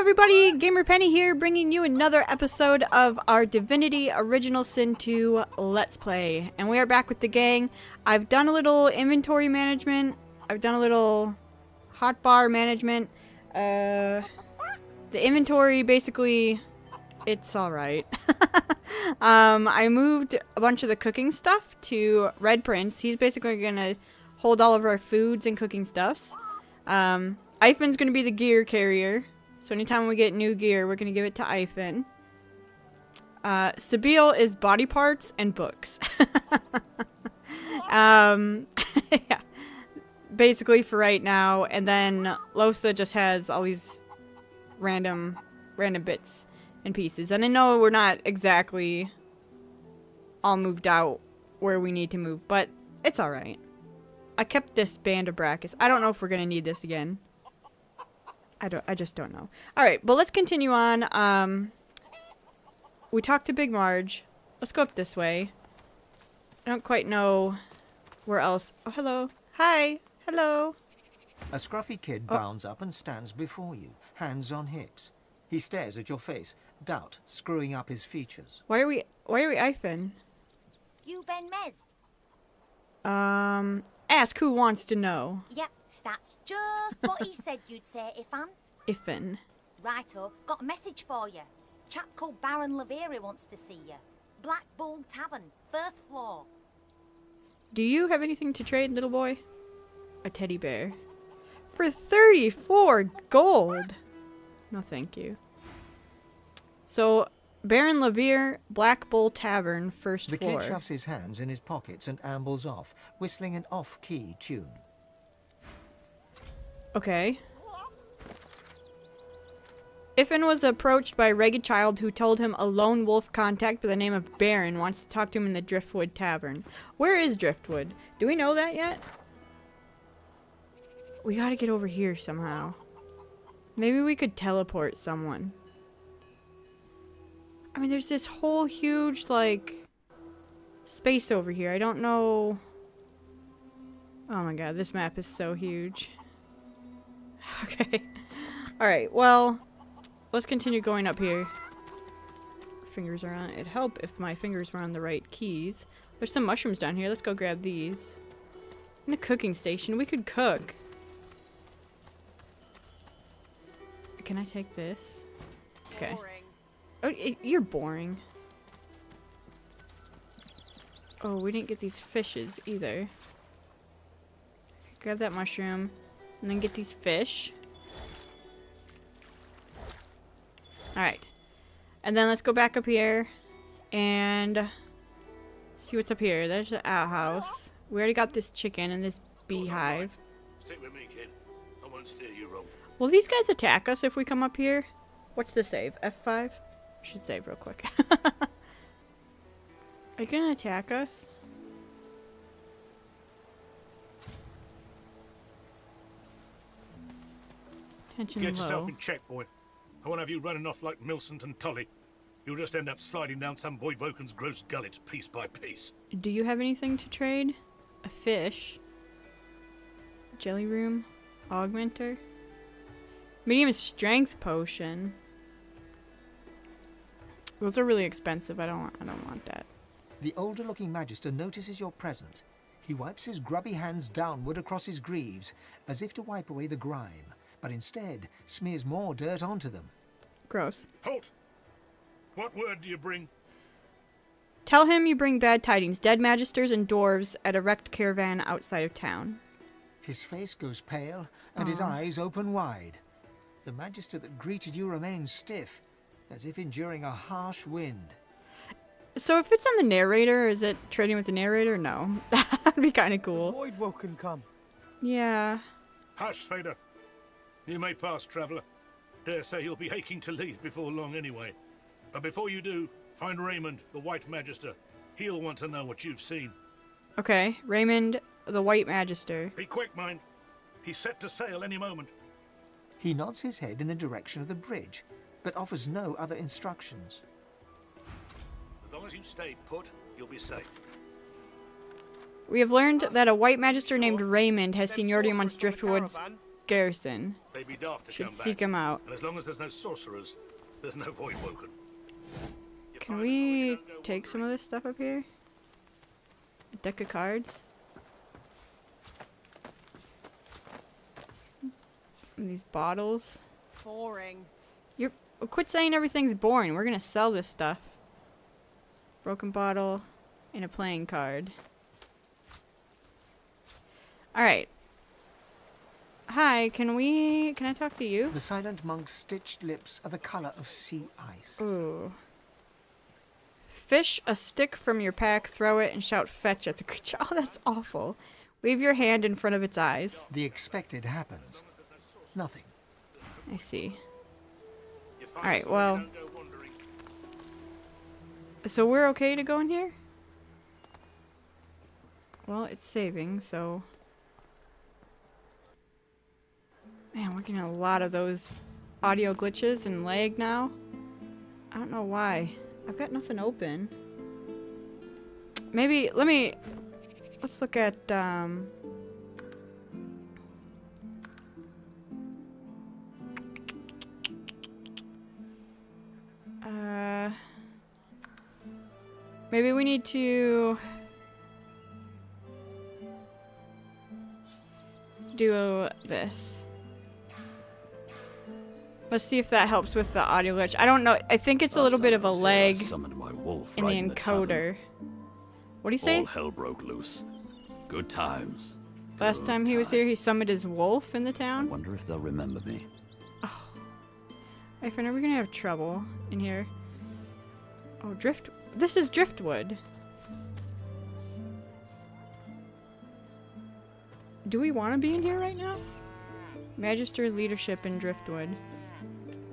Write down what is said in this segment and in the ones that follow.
everybody, Gamer Penny here, bringing you another episode of our Divinity Original Sin 2 Let's Play. And we are back with the gang. I've done a little inventory management. I've done a little hotbar management. The inventory, basically, it's alright. I moved a bunch of the cooking stuff to Red Prince. He's basically gonna hold all of our foods and cooking stuffs. Ifan's gonna be the gear carrier. So anytime we get new gear, we're going to give it to Ifan. Sabile is body parts and books. Yeah. Basically for right now. And then Losa just has all these random bits and pieces. And I know we're not exactly all moved out where we need to move, but it's alright. I kept this band of Brachus. I don't know if we're going to need this again. I just don't know. Alright, but let's continue on. We talked to Big Marge. Let's go up this way. I don't quite know where else. Oh, hello. Hi. Hello. A scruffy kid bounds up and stands before you, hands on hips. He stares at your face, doubt screwing up his features. Why are we Ifan? You been mezzed? Ask who wants to know. Yep, that's just what he said you'd say, Ifan. Ifan. Righto, got a message for you. Chap called Baron Laveri wants to see you. Black Bull Tavern, first floor. Do you have anything to trade, little boy? A teddy bear. For 34 gold. No, thank you. So, Baron Lavere, Black Bull Tavern, first floor. The kid shoves his hands in his pockets and ambles off, whistling an off-key tune. Okay. Ifan was approached by a ragged child who told him a lone wolf contact by the name of Baron wants to talk to him in the Driftwood Tavern. Where is Driftwood? Do we know that yet? We gotta get over here somehow. Maybe we could teleport someone. I mean, there's this whole huge, like, space over here. I don't know. Oh my god, this map is so huge. Okay. Alright, well, let's continue going up here. Fingers are on. It'd help if my fingers were on the right keys. There's some mushrooms down here. Let's go grab these. In a cooking station. We could cook. Can I take this? Okay. Boring. Oh, you're boring. Oh, we didn't get these fishes either. Grab that mushroom. And then get these fish. Alright. And then let's go back up here. And see what's up here. There's the outhouse. We already got this chicken and this beehive. Stick with me, kid. I won't steer you wrong. Will these guys attack us if we come up here? What's the save? F5? Should save real quick. Are you gonna attack us? Tension Get low. yourself in check, boy. I won't have you running off like Millicent and Tully. You'll just end up sliding down some Voidvoken's gross gullet piece by piece. Do you have anything to trade? A fish. Jelly room. Augmenter. Medium strength potion. Those are really expensive. I don't want that. The older-looking magister notices your presence. He wipes his grubby hands downward across his greaves, as if to wipe away the grime, but instead smears more dirt onto them. Gross. Halt! What word do you bring? Tell him you bring bad tidings. Dead magisters and dwarves at a wrecked caravan outside of town. His face goes pale, and his eyes open wide. The magister that greeted you remains stiff, as if enduring a harsh wind. So if it's on the narrator, is it trading with the narrator? No. That'd be kind of cool. Voidwoken come. Yeah. Hush, Fader. You may pass, traveller. Dare say you'll be aching to leave before long anyway. But before you do, find Raymond, the White Magister. He'll want to know what you've seen. Okay. Raymond, the White Magister. Be quick, mind. He's set to sail any moment. He nods his head in the direction of the bridge, but offers no other instructions. As long as you stay put, you'll be safe. We have learned that a White Magister named Raymond has seniority amongst Driftwood's garrison. They'd be daft to Should come seek back. him out. And as long as there's no sorcerers, there's no void woken. You Can find we you don't go take some of this stuff up here? A deck of cards? And these bottles. Boring. Quit saying everything's boring. We're gonna sell this stuff. Broken bottle and a playing card. Alright. Hi, can I talk to you? The silent monk's stitched lips are the color of sea ice. Ooh. Fish a stick from your pack, throw it, and shout fetch at the creature. Oh, that's awful. Wave your hand in front of its eyes. The expected happens. Nothing. I see. You find Alright, as long as well. you don't go wandering. So we're okay to go in here? Well, it's saving, so... Man, we're getting a lot of those audio glitches and lag now. I don't know why. I've got nothing open. Maybe, let's look at, maybe we need to do this. Let's see if that helps with the audio glitch. I don't know. I think it's a little bit of a lag Summoned my wolf in the right in encoder. What do you say? All hell broke loose. Good times. Last time he was here, he summoned his wolf in the I town. wonder if they'll remember me. I find we're gonna have trouble in here. Oh, this is driftwood. Do we want to be in here right now? Magister leadership in driftwood.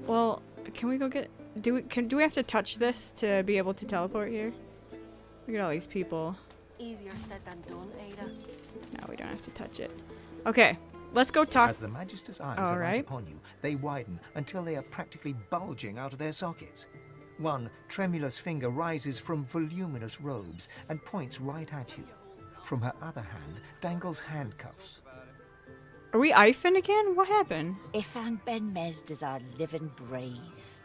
Well, can we go get... Do we have to touch this to be able to teleport here? Look at all these people. Easier said than done, Ada. No, we don't have to touch it. Okay, let's go talk. As the Magister's eyes All alight right. upon you, they widen until they are practically bulging out of their sockets. One tremulous finger rises from voluminous robes and points right at you. From her other hand dangles handcuffs. Are we Ifen again? What happened? Ifan Ben Mesd is our living breeze.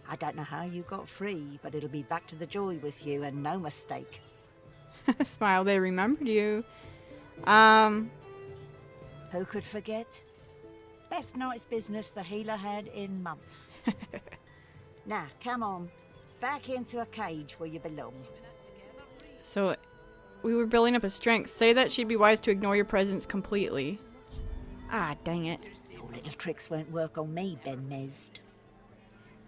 I don't know how you got free, but it'll be back to the joy with you, and no mistake. Smile, they remembered you. Who could forget? Best night's business the healer had in months. Now, come on. Back into a cage where you belong. So, we were building up a strength. Say that she'd be wise to ignore your presence completely. Ah, dang it. Your little tricks won't work on me, Ben Mesd.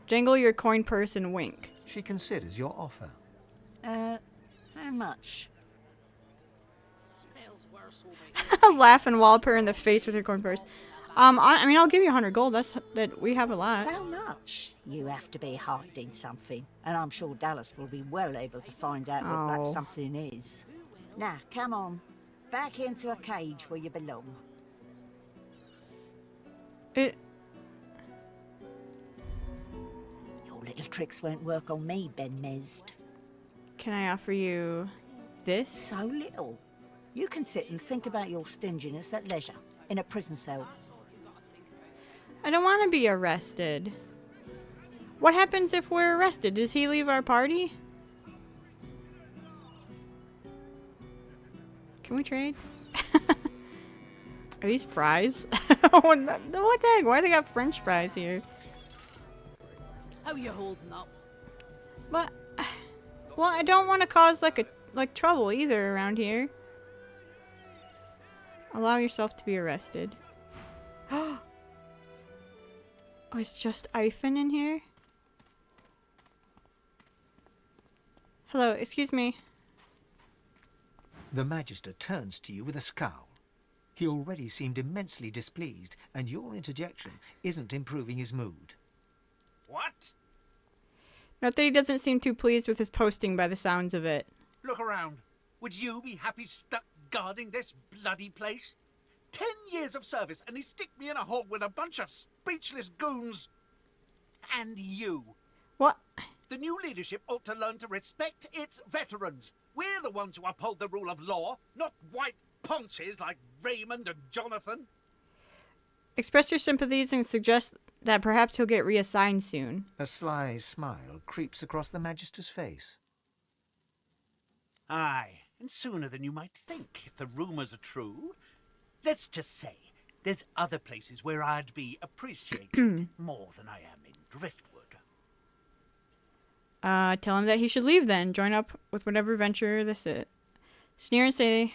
Jangle your coin purse and wink. She considers your offer. How much? Laugh and wallop her in the face with your coin purse. I mean, I'll give you 100 gold. That we have a lot. So much? You have to be hiding something, and I'm sure Dallas will be well able to find out what Oh. that something is. Now, come on. Back into a cage where you belong. It. Your little tricks won't work on me, Ben Mesd. Can I offer you this? So little. You can sit and think about your stinginess at leisure, in a prison cell. I don't want to be arrested. What happens if we're arrested? Does he leave our party? Can we trade? Are these fries? What the heck? Why they got French fries here? How you holding up? But, well, I don't want to cause like trouble either around here. Allow yourself to be arrested. Oh, it's just Ifen in here? Hello, excuse me. The Magister turns to you with a scowl. He already seemed immensely displeased, and your interjection isn't improving his mood. What? Note that he doesn't seem too pleased with his posting by the sounds of it. Look around. Would you be happy stuck guarding this bloody place? 10 years of service, and he stick me in a hole with a bunch of speechless goons. And you. What? The new leadership ought to learn to respect its veterans. We're the ones who uphold the rule of law, not white ponces like Raymond and Jonathan. Express your sympathies and suggest that perhaps he'll get reassigned soon. A sly smile creeps across the Magister's face. Aye, and sooner than you might think, if the rumours are true. Let's just say, there's other places where I'd be appreciated more than I am in Driftwood. Tell him that he should leave then. Join up with whatever venture this is. Sneer and say,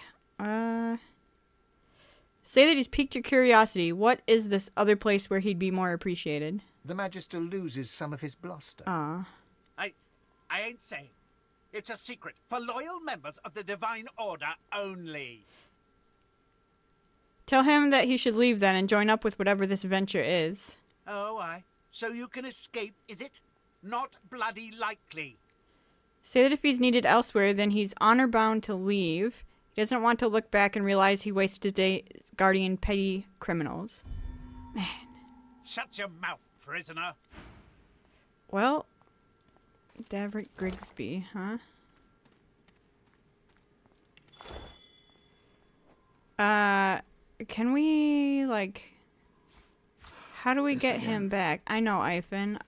say that he's piqued your curiosity. What is this other place where he'd be more appreciated? The Magister loses some of his bluster. I ain't saying. It's a secret for loyal members of the Divine Order only. Tell him that he should leave then and join up with whatever this venture is. Oh, aye. So you can escape, is it? Not bloody likely. Say that if he's needed elsewhere, then he's honor bound to leave. He doesn't want to look back and realize he wasted a day guarding petty criminals. Man. Shut your mouth, prisoner. Well, Davrick Grigsby, huh? Can we, like... How do we get him back? I know, Ivan.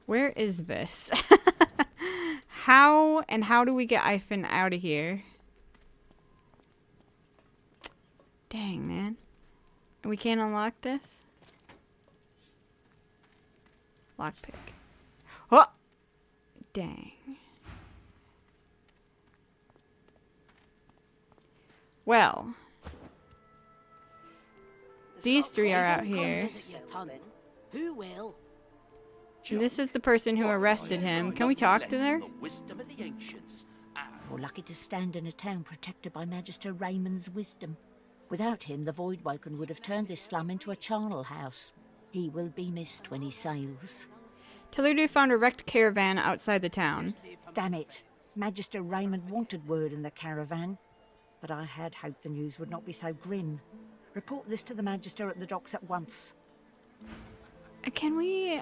Where is this? How do we get Ivan out of here? Dang, man. We can't unlock this? Lockpick. Oh! Dang. Well. These three are out here. Who will? And this is the person who arrested him. Can we talk to her? We're lucky to stand in a town protected by Magister Raymond's wisdom. Without him, the Voidwoken would have turned this slum into a charnel house. He will be missed when he sails. Tell her we found a wrecked caravan outside the town. Damn it. Magister Raymond wanted word in the caravan. But I had hoped the news would not be so grim. Report this to the Magister at the docks at once. Can we...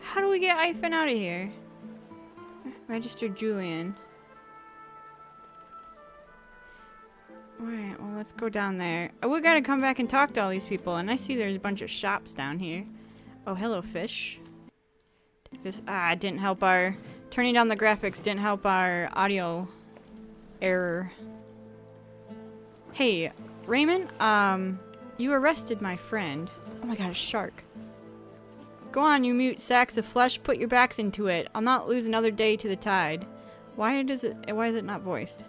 How do we get Ivan out of here? Magister Julian. Alright, well, let's go down there. Oh, we gotta come back and talk to all these people. And I see there's a bunch of shops down here. Oh, hello, fish. Take this. Ah, it didn't help our... Turning down the graphics didn't help our audio error. Hey, Raymond, you arrested my friend. Oh my god, a shark. Go on, you mute sacks of flesh, put your backs into it. I'll not lose another day to the tide. Why is it not voiced?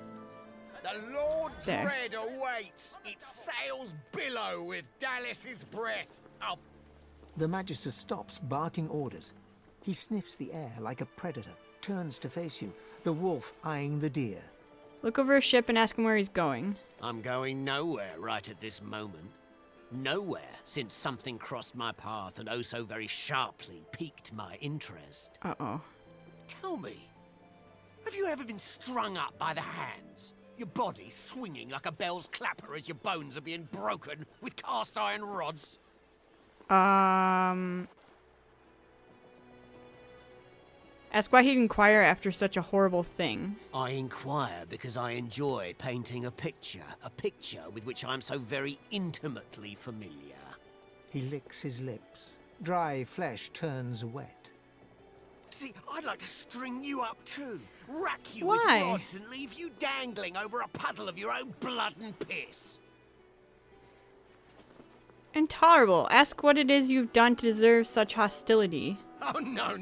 The Lord There. Dread awaits. Its sails billow with Dallas's breath. Oh, The Magister stops, barking orders. He sniffs the air like a predator, turns to face you, the wolf eyeing the deer. Look over his ship and ask him where he's going. I'm going nowhere right at this moment. Nowhere, since something crossed my path and oh so very sharply piqued my interest. Uh-oh. Tell me, have you ever been strung up by the hands? Your body swinging like a bell's clapper as your bones are being broken with cast iron rods? Ask why he'd inquire after such a horrible thing. I inquire because I enjoy painting a picture with which I'm so very intimately familiar. He licks his lips. Dry flesh turns wet. See, I'd like to string you up too. Rack you Why? with rods and leave you dangling over a puddle of your own blood and piss. Intolerable. Ask what it is you've done to deserve such hostility. Oh, no.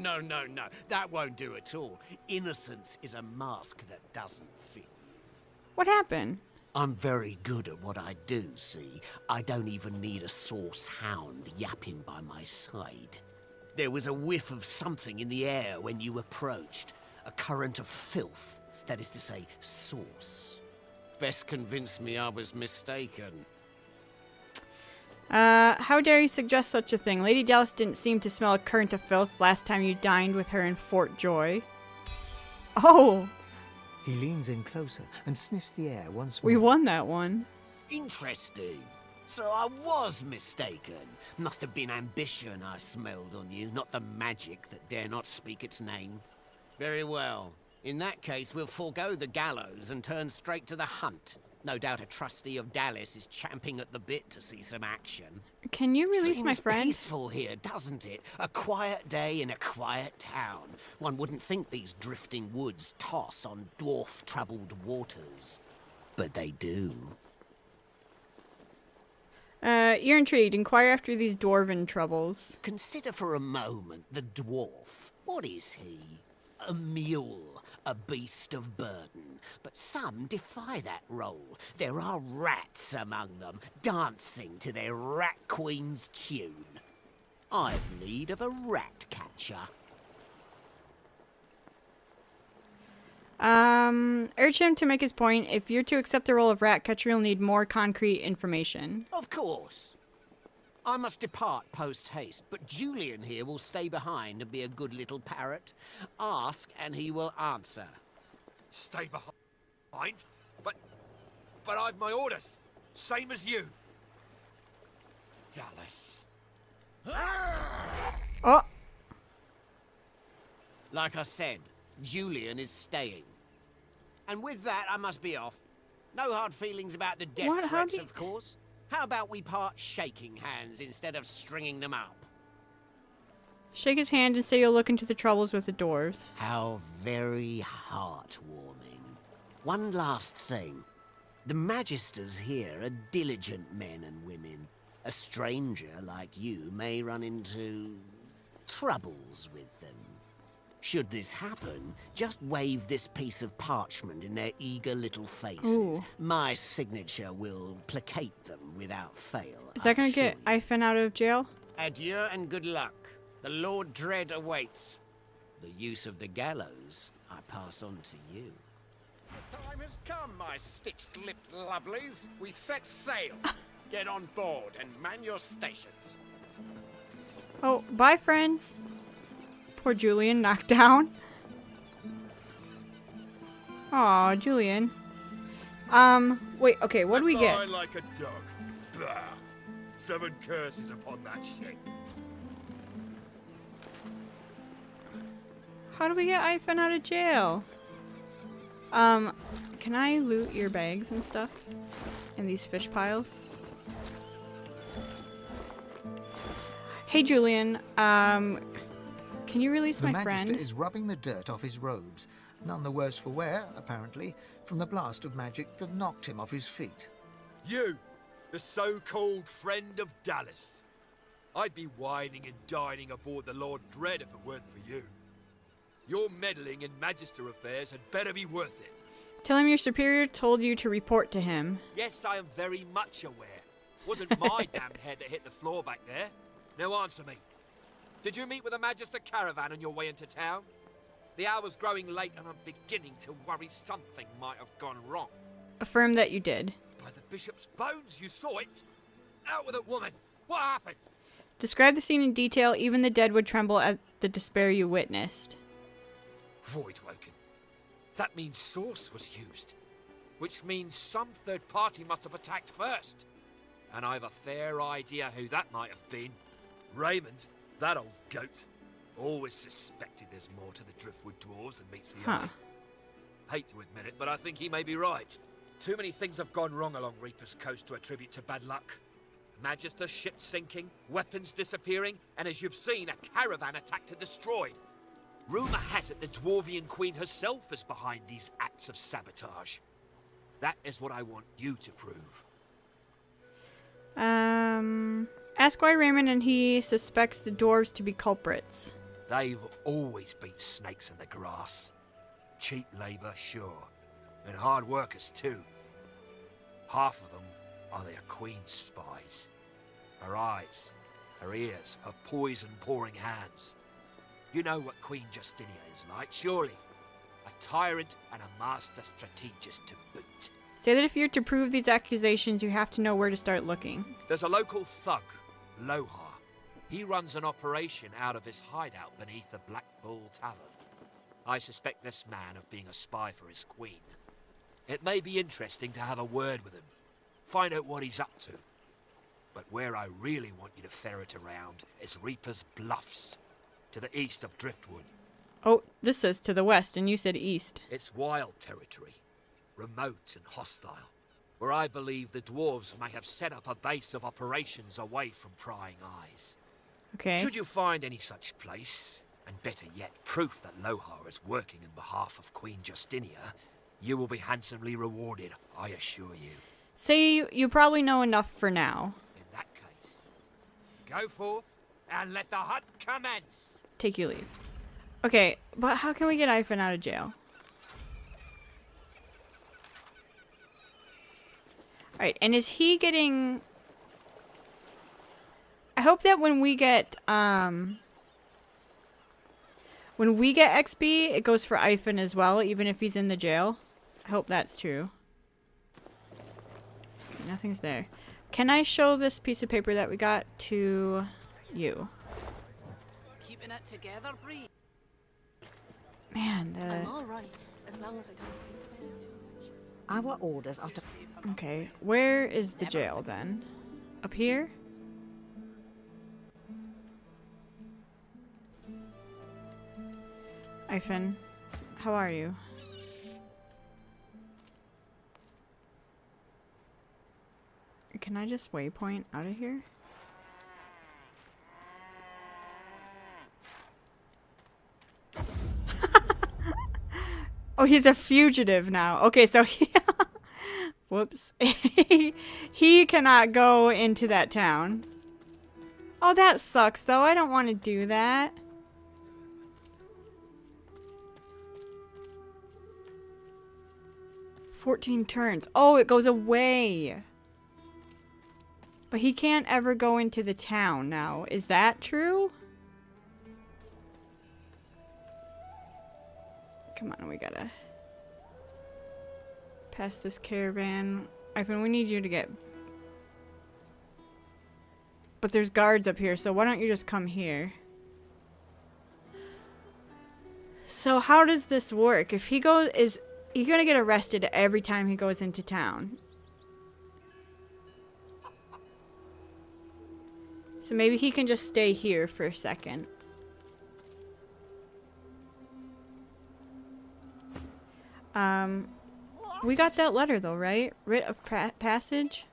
That won't do at all. Innocence is a mask that doesn't fit. What happened? I'm very good at what I do, see? I don't even need a sauce hound yapping by my side. There was a whiff of something in the air when you approached. A current of filth. That is to say, sauce. Best convince me I was mistaken. How dare you suggest such a thing? Lady Dallas didn't seem to smell a current of filth last time you dined with her in Fort Joy. Oh! He leans in closer and sniffs the air once more. We won that one. Interesting. So I was mistaken. Must have been ambition I smelled on you, not the magic that dare not speak its name. Very well. In that case, we'll forego the gallows and turn straight to the hunt. No doubt a trustee of Dallas is champing at the bit to see some action. Can you release my Seems friend? peaceful here, doesn't it? A quiet day in a quiet town. One wouldn't think these drifting woods toss on dwarf-troubled waters. But they do. You're intrigued. Inquire after these dwarven troubles. Consider for a moment the dwarf. What is he? A mule, a beast of burden. But some defy that role. There are rats among them, dancing to their rat queen's tune. I've need of a rat catcher. Urge him to make his point. If you're to accept the role of rat catcher, you'll need more concrete information. Of course. I must depart post-haste, but Julian here will stay behind and be a good little parrot. Ask, and he will answer. Stay behind? But I've my orders. Same as you. Dallas. Oh! Like I said, Julian is staying. And with that, I must be off. No hard feelings about the death What? How threats, do you- of course. How about we part shaking hands instead of stringing them up? Shake his hand and say you'll look into the troubles with the dwarves. How very heartwarming. One last thing. The Magisters here are diligent men and women. A stranger like you may run into troubles with them. Should this happen, just wave this piece of parchment in their eager little faces. Ooh. My signature will placate them without fail. Is that gonna I assure get you. Ifen out of jail? Adieu and good luck. The Lord Dread awaits. The use of the gallows I pass on to you. The time has come, my stitched-lipped lovelies. We set sail. Get on board and man your stations. Oh, bye, friends. Poor Julian, knocked down. Aw, Julian. Wait, okay, what do we get? Die like a dog. Bah. 7 curses upon that shit. How do we get Ifen out of jail? Can I loot your bags and stuff? In these fish piles? Hey, Julian, can you release The my Magister friend? is rubbing the dirt off his robes, none the worse for wear, apparently, from the blast of magic that knocked him off his feet. You, the so-called friend of Dallas. I'd be whining and dining aboard the Lord Dread if it weren't for you. Your meddling in Magister affairs had better be worth it. Tell him your superior told you to report to him. Yes, I am very much aware. Wasn't my damned head that hit the floor back there. Now answer me. Did you meet with a Magister caravan on your way into town? The hour's growing late and I'm beginning to worry something might have gone wrong. Affirm that you did. By the bishop's bones, you saw it. Out with it, woman. What happened? Describe the scene in detail. Even the dead would tremble at the despair you witnessed. Void woken. That means source was used. Which means some third party must have attacked first. And I've a fair idea who that might have been. Raymond, that old goat. Always suspected there's more to the Driftwood Dwarves than meets the eye. Hate to admit it, but I think he may be right. Too many things have gone wrong along Reaper's Coast to attribute to bad luck. Magister ships sinking, weapons disappearing, and as you've seen, a caravan attacked and destroyed. Rumour has it the Dwarvian Queen herself is behind these acts of sabotage. That is what I want you to prove. Ask why Raymond and he suspects the dwarves to be culprits. They've always been snakes in the grass. Cheap labour, sure. And hard workers, too. Half of them are their queen's spies. Her eyes, her ears, her poison-pouring hands. You know what Queen Justinia is like, surely. A tyrant and a master strategist to boot. Say that if you're to prove these accusations, you have to know where to start looking. There's a local thug, Lohar. He runs an operation out of his hideout beneath the Black Bull Tavern. I suspect this man of being a spy for his queen. It may be interesting to have a word with him. Find out what he's up to. But where I really want you to ferret around is Reaper's Bluffs, to the east of Driftwood. Oh, this says to the west, and you said east. It's wild territory, remote and hostile, where I believe the dwarves may have set up a base of operations away from prying eyes. Okay. Should you find any such place, and better yet, proof that Lohar is working in behalf of Queen Justinia, you will be handsomely rewarded, I assure you. Say you probably know enough for now. In that case, go forth and let the hunt commence. Take your leave. Okay, but how can we get Ivan out of jail? Alright, and is he getting... I hope that when we get XP, it goes for Ivan as well, even if he's in the jail. I hope that's true. Okay, nothing's there. Can I show this piece of paper that we got to you? Keeping it together, Bree. Man, I'm all right, as long as I don't think about it. Our orders are to... Okay, where is the jail then? Up here? Ivan, how are you? Can I just waypoint out of here? Oh, he's a fugitive now. Okay, so he... Whoops. He cannot go into that town. Oh, that sucks, though. I don't want to do that. "14 turns. Oh, it goes away. But he can't ever go into the town now. Is that true? Come on, we gotta pass this caravan. Ivan, we need you to get... But there's guards up here, so why don't you just come here? So how does this work? If he goes... Is he gonna get arrested every time he goes into town? So maybe he can just stay here for a second. We got that letter though, right? Writ of passage.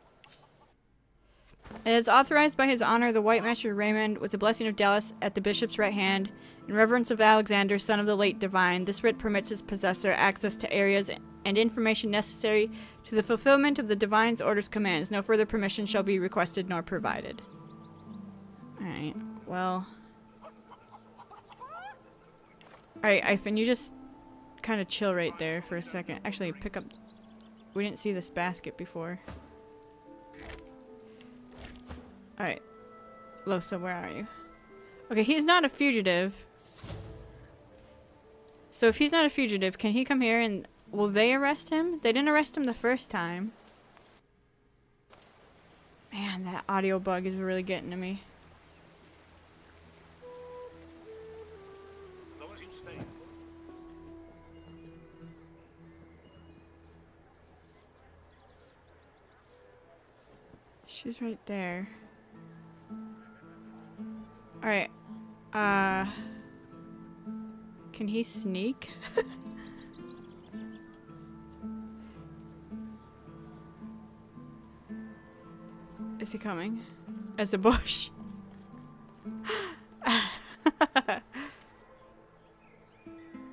It is authorized by His Honor the White Master Raymond, with the blessing of Dallas at the bishop's right hand, in reverence of Alexander, son of the late divine. This writ permits its possessor access to areas and information necessary to the fulfillment of the divine's orders commands. No further permission shall be requested nor provided. Alright, well... Alright, Ivan, you just kind of chill right there for a second. Actually, pick up... We didn't see this basket before. Alright. Losa, where are you? Okay, he's not a fugitive. So if he's not a fugitive, can he come here and... Will they arrest him? They didn't arrest him the first time. Man, that audio bug is really getting to me. She's right there. Alright. Can he sneak? Is he coming? As a bush.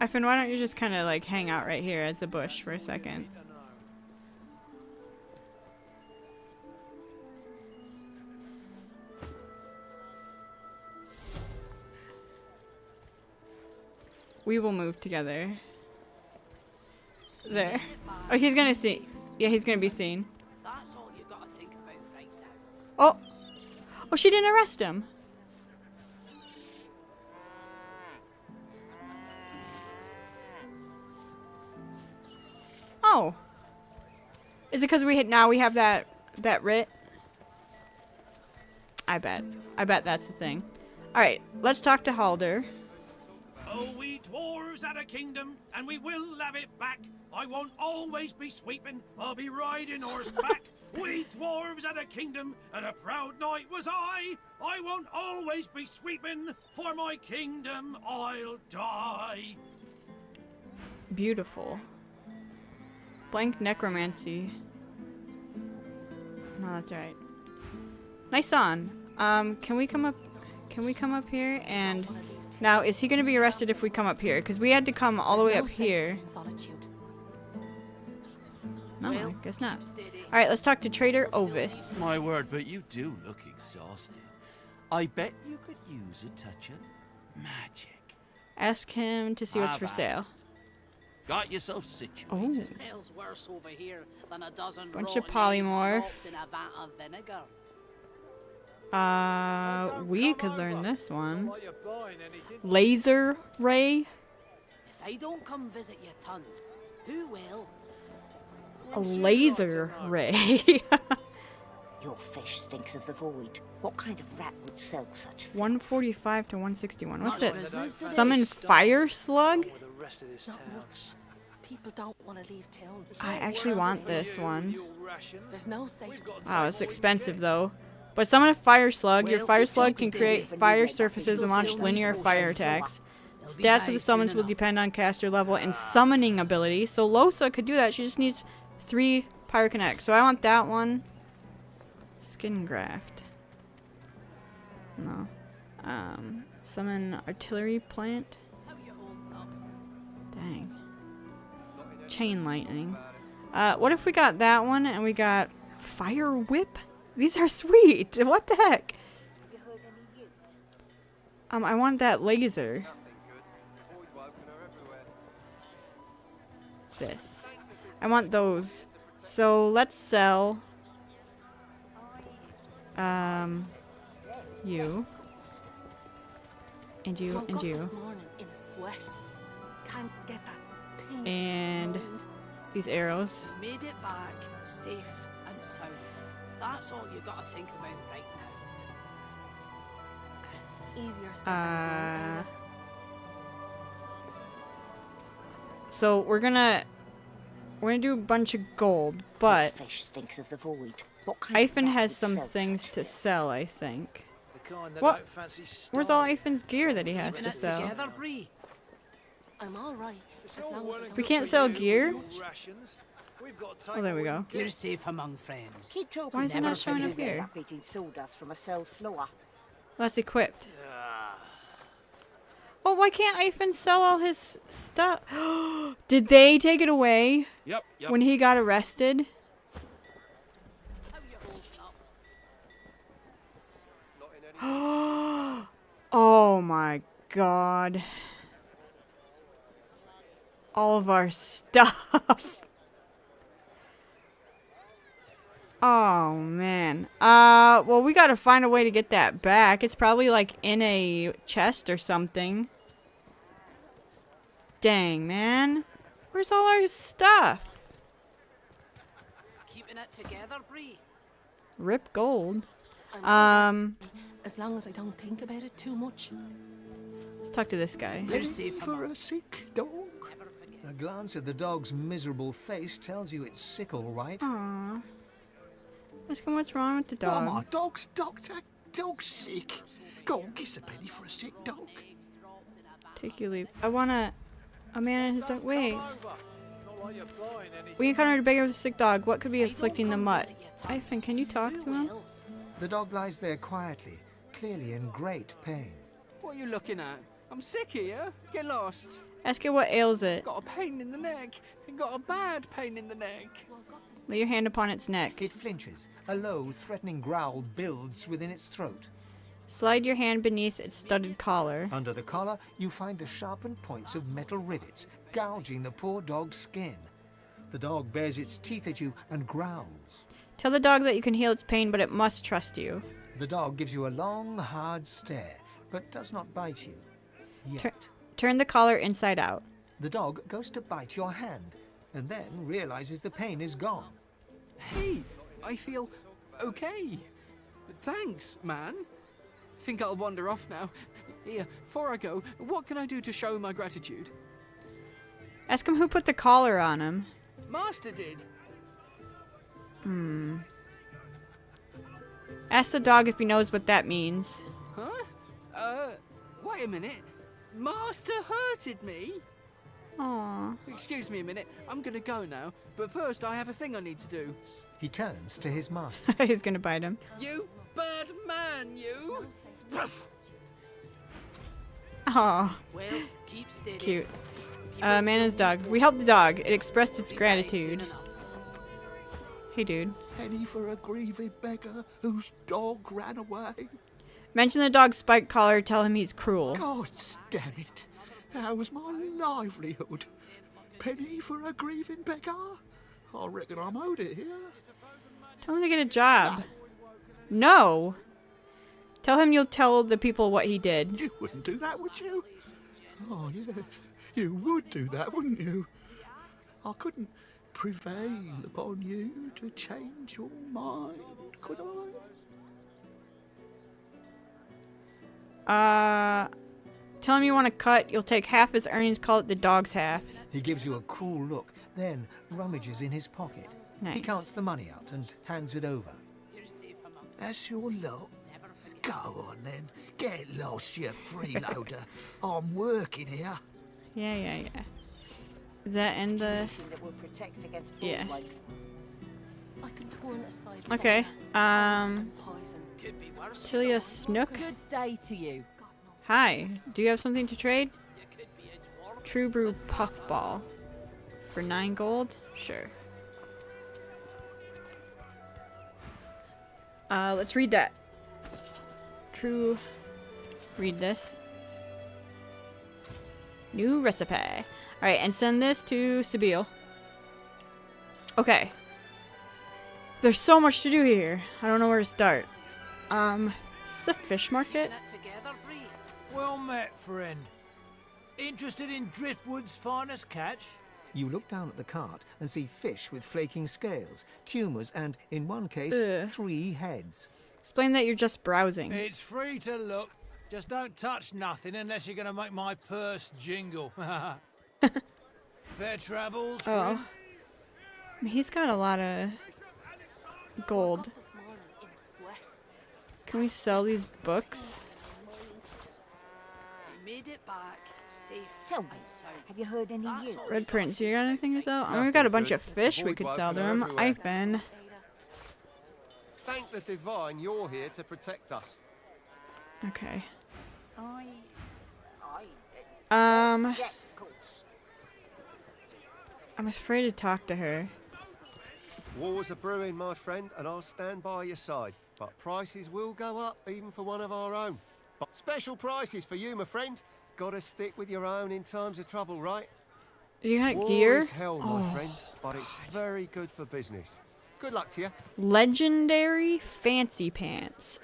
Ivan, why don't you just kind of like hang out right here as a bush for a second? We will move together. There. Oh, he's gonna see. Yeah, he's gonna be seen. That's all you gotta think about right now. Oh! Oh, she didn't arrest him. Oh. Is it because we have that writ? I bet that's the thing. Alright, let's talk to Halder. Oh, we dwarves had a kingdom, and we will have it back, I won't always be sweeping, I'll be riding horseback. We dwarves had a kingdom, and a proud knight was I won't always be sweeping, for my kingdom I'll die. Beautiful. Blank necromancy. No, that's right. Nice on. Can we come up? Can we come up here? And now, is he gonna be arrested if we come up here? Because we had to come all the way up here. No, I guess not. All right, let's talk to Trader Ovis. My word, but you do look exhausted. I bet you could use a touch of magic. Ask him to see what's for sale. Got yourself situated. Oh. Smells worse over here than a dozen Bunch of rotten eggs polymorph. dropped in a vat of vinegar. We could learn this one. Laser ray. If I don't come visit you, ton, who will? A laser ray. Your fish stinks of the void. What kind of rat would sell such fish? 145 to 161. What's Much this? business to Summon this. fire slug? Not much. People don't want to leave town. I actually want this one. There's no safety. Wow, it's expensive though. But summon a fire slug. Your Well, fire it's slug can still create different. fire surfaces and launch linear fire attacks. They'll be Stats of by the summons soon will enough. depend on caster level and summoning ability. So Losa could do that. She just needs 3 pyrokinetic. So I want that one. Skin graft. No. Summon artillery plant. How you holding up? Dang. Chain lightning. What if we got that one and we got fire whip? These are sweet. What the heck? I want that laser. This. I want those. So let's sell. You. And you, Woke and up you. this morning in a sweat. Can't get that thing And around. these arrows. We made it back, safe and sound. That's all you gotta think about right now. Easier said than done. So we're gonna do a bunch of gold, but Your fish stinks of the void. What kind of Ivan rat has would some sell things such to fish? sell, I think. The kind that What? don't fancy Where's all style. Ivan's gear that he has Keeping to it sell? together, Bree. I'm all right. It's As all long well as I and don't We good can't for sell you, gear? your rations. We've got to Oh, take there we what go. can You're get. safe among friends. Keep talking. Why is it never not showing forget up here? that eating sawdust from a cell floor. That's equipped. Well, why can't Ivan sell all his stuff? Did they take it away Yep. when he got arrested? How you holding up? Oh my god. All of our stuff. Oh man. Well, we gotta find a way to get that back. It's probably like in a chest or something. Dang, man. Where's all our stuff? Keeping it together, Bree. Rip gold. I'm all right. As long as I don't think about it too much. Let's talk to this guy. You're safe For among a sick dog. Never forget. A glance at the dog's miserable face tells you it's sick, all right. Aww. Ask him what's wrong with the Oh, my dog. dog's doctor. Dog's sick. Go on, kiss a penny for a sick dog. Take your leave. I want a man and his dog. Wait. Come over. Not like you're buying anything. We encountered a beggar with a sick dog. What could be I don't afflicting the come mutt? visit you, ton. Ivan, can you talk Who to him? will? The dog lies there quietly, clearly in great pain. What are you looking at? I'm sick here. Get lost. Ask it what ails it. Got a pain in the neck. Got a bad pain in the neck. Lay your hand upon its neck. It flinches. A low, threatening growl builds within its throat. Slide your hand beneath its studded collar. Under the collar, you find the sharpened points of metal rivets, gouging the poor dog's skin. The dog bares its teeth at you and growls. Tell the dog that you can heal its pain, but it must trust you. The dog gives you a long, hard stare, but does not bite you. Yet. Turn the collar inside out. The dog goes to bite your hand, and then realizes the pain is gone. Hey, I feel okay. Thanks, man. Think I'll wander off now. Here, before I go, what can I do to show my gratitude? Ask him who put the collar on him. Master did. Ask the dog if he knows what that means. Huh? Wait a minute. Master hurted me? Aww. Excuse me a minute. I'm gonna go now. But first, I have a thing I need to do. He turns to his master. He's gonna bite him. You bad man, you! Aw. Well, keep steady. Cute. Man and his dog. We helped the dog. It expressed its gratitude. Hey, dude. Penny for a grieving beggar whose dog ran away. Mention the dog's spike collar. Tell him he's cruel. God damn it. That was my livelihood. Penny for a grieving beggar? I reckon I'm owed it here. Tell him to get a job. No. Tell him you'll tell the people what he did. You wouldn't do that, would you? Oh, yes. You would do that, wouldn't you? I couldn't prevail upon you to change your mind, could I? Tell him you want to cut. You'll take half his earnings. Call it the dog's half. He gives you a cool look, then rummages in his pocket. Nice. He counts the money out and hands it over. That's your lot. Go on then. Get lost, you freeloader. I'm working here. Yeah. Does that end the... Anything that will protect against Yeah. like I can turn aside. Okay. Poison. Could be worse. Tilia Snook. Good day to you. Hi. Do you have something to trade? You could be a dwarf. True Brew Puffball. For 9 gold? Sure. Let's read that. True. Read this. New recipe. Alright, and send this to Sibyl. Okay. There's so much to do here. I don't know where to start. Is this a fish market? Well met, friend. Interested in Driftwood's finest catch? You look down at the cart and see fish with flaking scales, tumours and, in one case, Ugh. 3 heads. Explain that you're just browsing. It's free to look. Just don't touch nothing unless you're going to make my purse jingle. Fair travels, friend. Oh. He's got a lot of gold. Can we sell these books? We made it back, safe Tell me, and sound. have you heard any news? Red Prince, you got anything to sell? Oh, we've got a bunch of fish we could sell to him. Ivan. Thank the divine you're here to protect us. Okay. Yes, of course. I'm afraid to talk to her. Wars are brewing, my friend, and I'll stand by your side. But prices will go up, even for one of our own. But special prices for you, my friend. Gotta stick with your own in times of trouble, right? You got War gear? is hell, my friend, but it's very good for business. Good luck to you. Legendary fancy pants.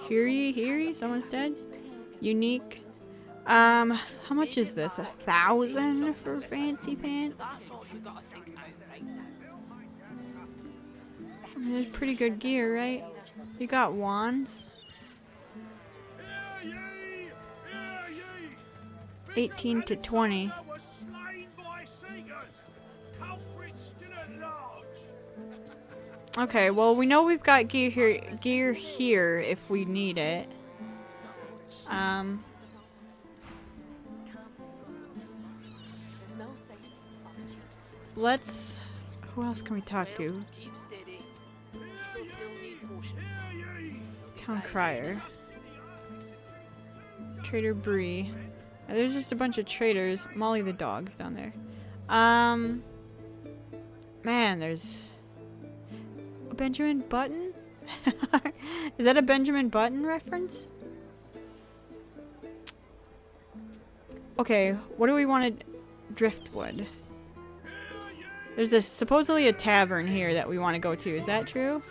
Hear ye? Someone's dead? Unique. How much is this? 1,000 for fancy pants? That's all you gotta think about right now. I mean, there's pretty good gear, right? You got wands? 18 to 20. Okay, well, we know we've got gear here if we need it. Let's... Who else can we talk to? Keep steady. People still need potions. Town Crier. Trader Bree. There's just a bunch of traders. Molly the dog's down there. Man, there's... a Benjamin Button? Is that a Benjamin Button reference? Okay, what do we want to... Driftwood. There's supposedly a tavern here that we want to go to. Is that true?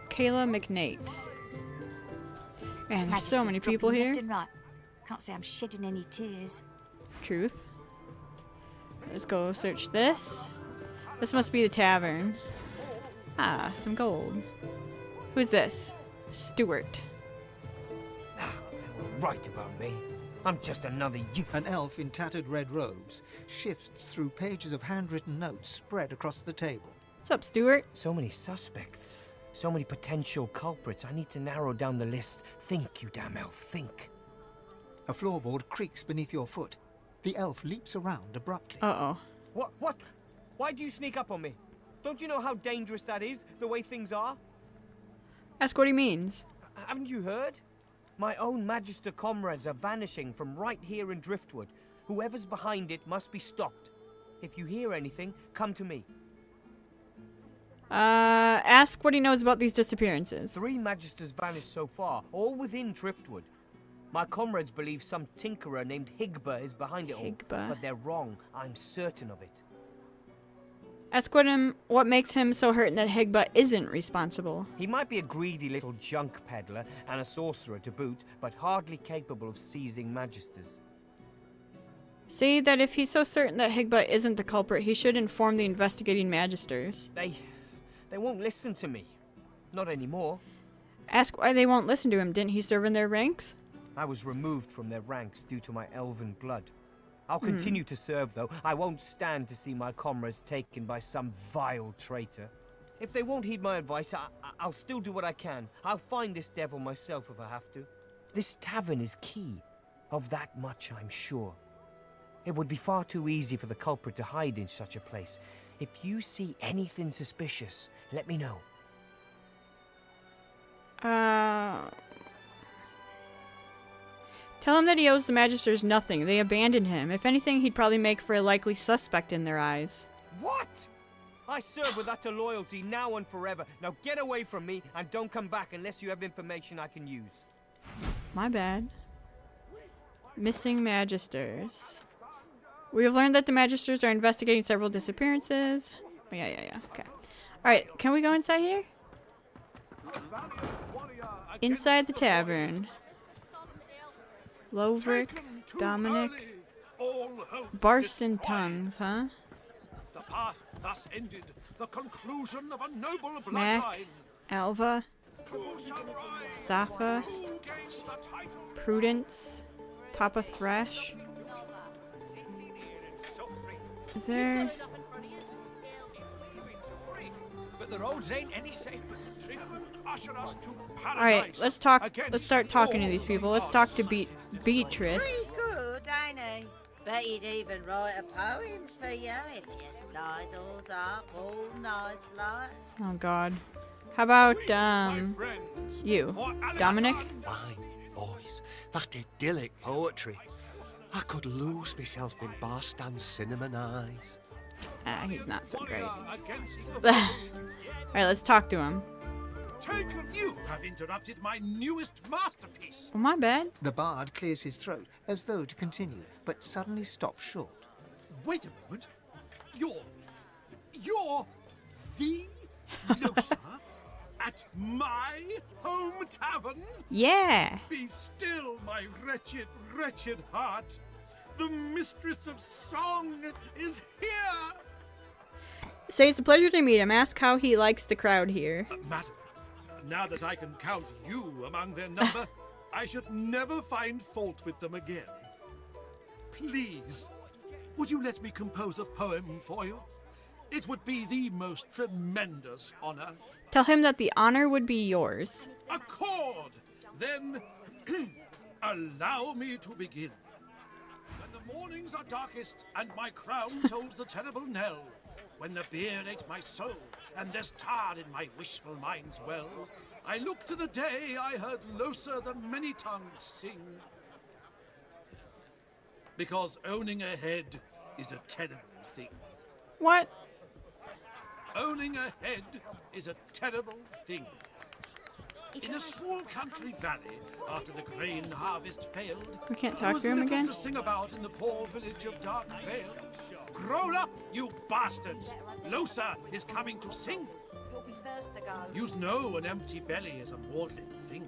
Kayla McNate. Man, there's so many people here. Left and right. Can't say I'm shedding any tears. Truth. Let's go search this. This must be the tavern. Ah, some gold. Who's this? Stuart. Right about me. I'm just another you. An elf in tattered red robes shifts through pages of handwritten notes spread across the table. What's up, Stuart? So many suspects. So many potential culprits. I need to narrow down the list. Think, you damn elf, think. A floorboard creaks beneath your foot. The elf leaps around abruptly. Uh-oh. What? Why do you sneak up on me? Don't you know how dangerous that is, the way things are? Ask what he means. Haven't you heard? My own Magister comrades are vanishing from right here in Driftwood. Whoever's behind it must be stopped. If you hear anything, come to me. Ask what he knows about these disappearances. 3 Magisters vanished so far, all within Driftwood. My comrades believe some tinkerer named Higba is behind it all, but they're wrong. I'm certain of it. Ask what makes him so certain that Higba isn't responsible. He might be a greedy little junk peddler and a sorcerer to boot, but hardly capable of seizing Magisters. Say that if he's so certain that Higba isn't the culprit, he should inform the investigating Magisters. They won't listen to me. Not anymore. Ask why they won't listen to him. Didn't he serve in their ranks? I was removed from their ranks due to my elven blood. I'll continue to serve, though. I won't stand to see my comrades taken by some vile traitor. If they won't heed my advice, I'll still do what I can. I'll find this devil myself if I have to. This tavern is key. Of that much I'm sure. It would be far too easy for the culprit to hide in such a place. If you see anything suspicious, let me know. Tell him that he owes the Magisters nothing. They abandoned him. If anything, he'd probably make for a likely suspect in their eyes. What? I serve with utter loyalty now and forever. Now get away from me and don't come back unless you have information I can use. My bad. Missing Magisters. We have learned that the Magisters are investigating several disappearances. Oh, yeah. Okay. Alright, can we go inside here? Inside the tavern. Loverick, Dominic, Barst in tongues, huh? The path thus ended, the conclusion of a noble bloodline. Mac, Alva, Safa, Prudence, Papa Thrash. Is there... But the roads ain't any safer. Alright, let's talk. Let's start talking to these people. Let's talk to Beatrice. Pretty good, ain't he? Bet he'd even write a poem for you if you sidled up all nice like. Oh God. How about you, Dominic? Fine voice, that idyllic poetry. I could lose myself in Barstan's cinnamon eyes. He's not so great. Alright, let's talk to him. You have interrupted my newest masterpiece. Oh, my bad. The bard clears his throat as though to continue, but suddenly stops short. Wait a moment. You're the Losa at my home tavern? Yeah. Be still, my wretched, wretched heart. The mistress of song is here. Say it's a pleasure to meet him. Ask how he likes the crowd here. Madam, now that I can count you among their number, I should never find fault with them again. Please, would you let me compose a poem for you? It would be the most tremendous honor. Tell him that the honor would be yours. Accord! Then, allow me to begin. When the mornings are darkest and my crown tolls the terrible knell, when the beard ate my soul and there's tar in my wishful mind's well, I look to the day I heard Losa the many-tongued sing. Because owning a head is a terrible thing. What? Owning a head is a terrible thing. In a small country valley, after the grain harvest failed, We can't talk to him again? to sing about in the poor village of Dark Vale. Grown up, you bastards! Losa is coming to sing. You'll be first to go. You know an empty belly is a maudlin thing.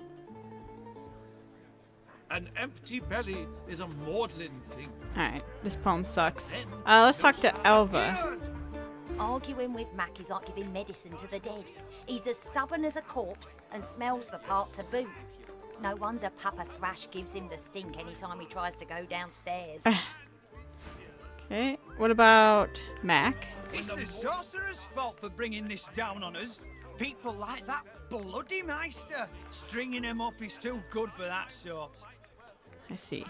An empty belly is a maudlin thing. Alright, this poem sucks. Let's talk to Alva. Arguing with Mac is like giving medicine to the dead. He's as stubborn as a corpse and smells the part to boot. No wonder Papa Thrash gives him the stink anytime he tries to go downstairs. Okay, what about Mac? It's the sorcerer's fault for bringing this down on us. People like that bloody Meister. Stringing him up is too good for that sort. I see.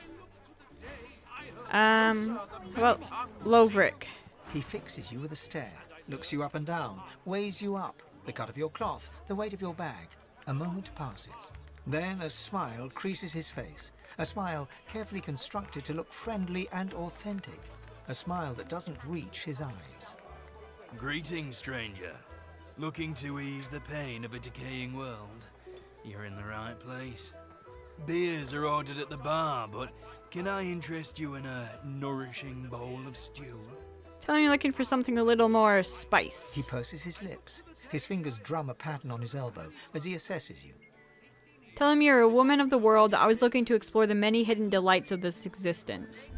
Well, Lovric. He fixes you with a stare, looks you up and down, weighs you up, the cut of your cloth, the weight of your bag. A moment passes. Then a smile creases his face, a smile carefully constructed to look friendly and authentic, a smile that doesn't reach his eyes. Greetings, stranger. Looking to ease the pain of a decaying world? You're in the right place. Beers are ordered at the bar, but can I interest you in a nourishing bowl of stew? Tell him you're looking for something a little more spice. He purses his lips. His fingers drum a pattern on his elbow as he assesses you. Tell him you're a woman of the world, always looking to explore the many hidden delights of this existence.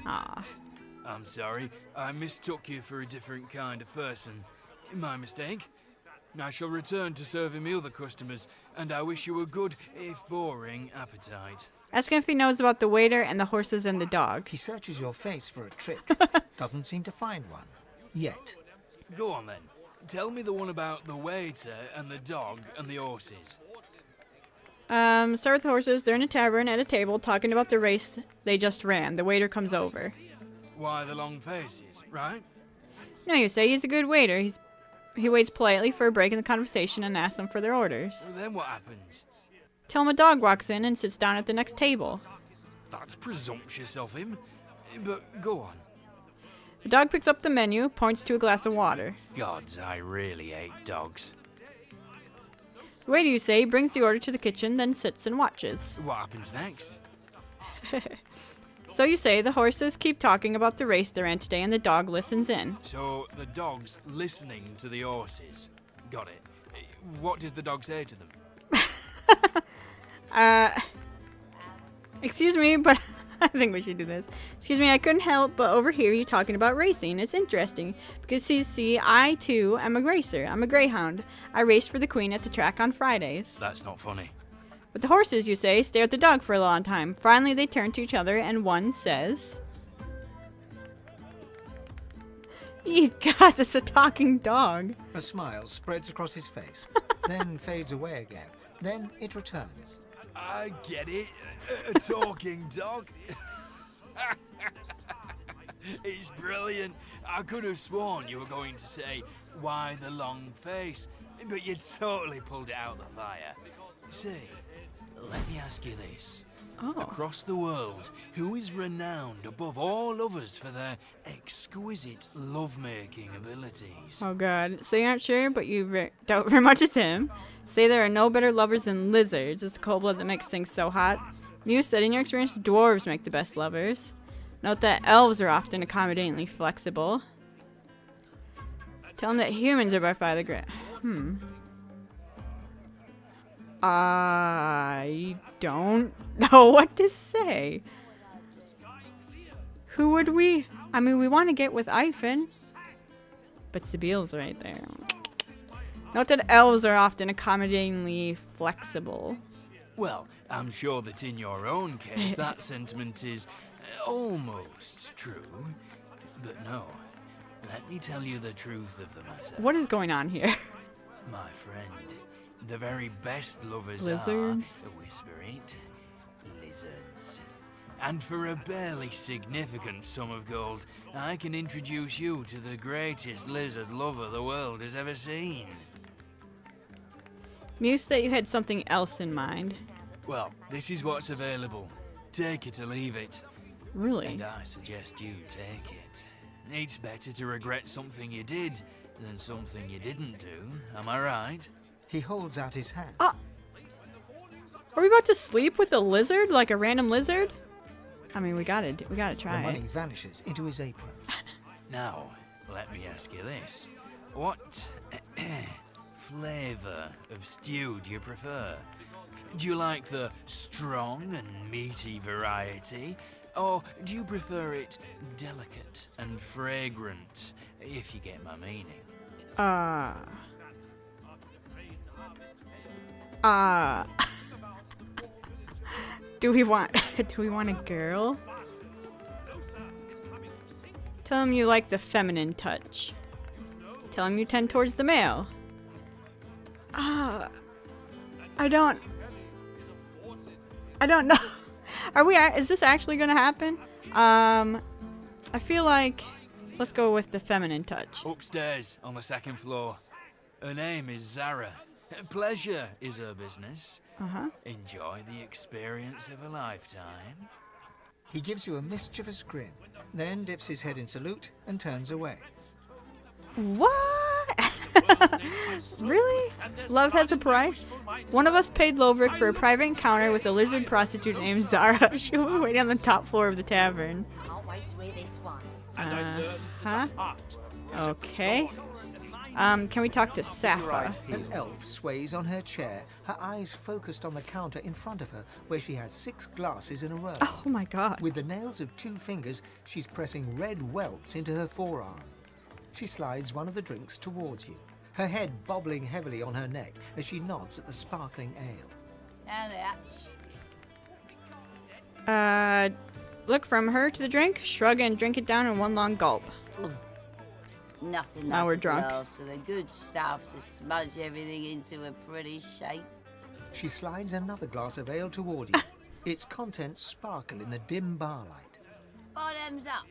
Ah. I'm sorry, I mistook you for a different kind of person. My mistake. I shall return to serving the other customers, and I wish you a good, if boring, appetite. Ask him if he knows about the waiter and the horses and the dog. He searches your face for a trick. Doesn't seem to find one. Yet. Go on then. Tell me the one about the waiter and the dog and the horses. Start with the horses. They're in a tavern at a table talking about the race they just ran. The waiter comes over. Why the long faces, right? No, you say he's a good waiter. He waits politely for a break in the conversation and asks them for their orders. Well, then what happens? Tell him a dog walks in and sits down at the next table. That's presumptuous of him. But go on. The dog picks up the menu, points to a glass of water. Gods, I really hate dogs. The waiter, you say, brings the order to the kitchen, then sits and watches. What happens next? So you say the horses keep talking about the race they ran today and the dog listens in. So the dog's listening to the horses. Got it. What does the dog say to them? Excuse me, but I think we should do this. Excuse me, I couldn't help but overhear you talking about racing. It's interesting because you see, I too am a racer. I'm a greyhound. I raced for the queen at the track on Fridays. That's not funny. But the horses, you say, stare at the dog for a long time. Finally, they turn to each other and one says, "Ye gods, it's a talking dog." A smile spreads across his face, then fades away again. Then it returns. I get it. A talking dog. It's brilliant. I could have sworn you were going to say, why the long face? But you totally pulled it out of the fire. Say, let me ask you this. Oh. Across the world, who is renowned above all others for their exquisite love-making abilities? Oh god. So you're not sure, but you doubt very much it's him. Say there are no better lovers than lizards. It's the cold blood that makes things so hot. Muse said in your experience, dwarves make the best lovers. Note that elves are often accommodatingly flexible. Tell him that humans are by far the great. I don't know what to say. Who would we? I mean, we want to get with Ivan. But Sabile's right there. Note that elves are often accommodatingly flexible. Well, I'm sure that in your own case, that sentiment is almost true. But no, let me tell you the truth of the matter. What is going on here? My friend, the very best lovers Lizards? are, whisper it, lizards. And for a barely significant sum of gold, I can introduce you to the greatest lizard lover the world has ever seen. Muse that you had something else in mind. Well, this is what's available. Take it or leave it. Really? And I suggest you take it. It's better to regret something you did than something you didn't do. Am I right? He holds out his hand. Are we about to sleep with a lizard? Like a random lizard? I mean, we gotta try The money it. vanishes into his apron. Now, let me ask you this. What flavor of stew do you prefer? Do you like the strong and meaty variety? Or do you prefer it delicate and fragrant, if you get my meaning? Do we want a girl? Tell him you like the feminine touch. Tell him you tend towards the male. I don't know. Is this actually gonna happen? I feel like let's go with the feminine touch. Upstairs, on the second floor. Her name is Zara. Pleasure is her business. Enjoy the experience of a lifetime. He gives you a mischievous grin, then dips his head in salute and turns away. What? Really? Love has a price? One of us paid Lovric for a private encounter with a lizard prostitute named Zara. She will be waiting on the top floor of the tavern. Can't wait to hear this one. Huh? Okay. Can we talk to Sappha? An elf sways on her chair, her eyes focused on the counter in front of her, where she has 6 glasses in a row. Oh my god. With the nails of 2 fingers, she's pressing red welts into her forearm. She slides one of the drinks towards you, her head bobbling heavily on her neck as she nods at the sparkling ale. Look from her to the drink, shrug and drink it down in one long gulp. Nothing Now like we're a drunk. glass of the good stuff to smudge everything into a pretty shape. She slides another glass of ale toward you. Its contents sparkle in the dim barlight. Bottoms up.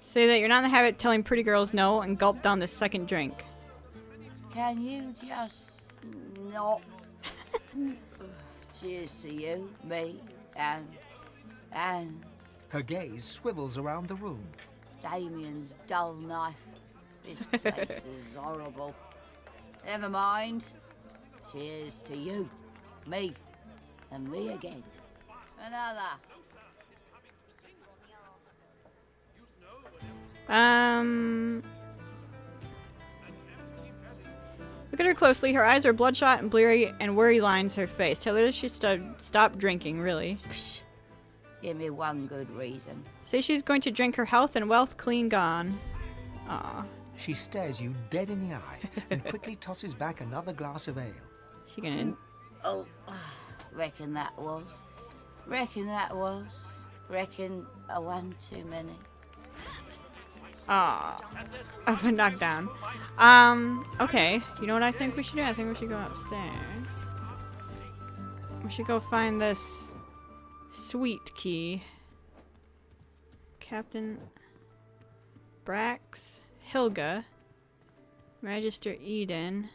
Say that you're not in the habit of telling pretty girls no and gulp down the second drink. Can you just not? Cheers to you, me, and Her gaze swivels around the room. Damien's dull knife. This place is horrible. Never mind. Cheers to you, me, and me again. Another. Look at her closely. Her eyes are bloodshot and bleary and worry lines her face. Tell her she stop drinking, really. Psh, give me one good reason. Say she's going to drink her health and wealth clean gone. Aw. She stares you dead in the eye and quickly tosses back another glass of ale. She gonna... Oh, reckon that was. Reckon one too many. Aw. I've been knocked down. Okay. You know what I think we should do? I think we should go upstairs. We should go find this sweet key. Captain Brax, Hilga, Magister Eden.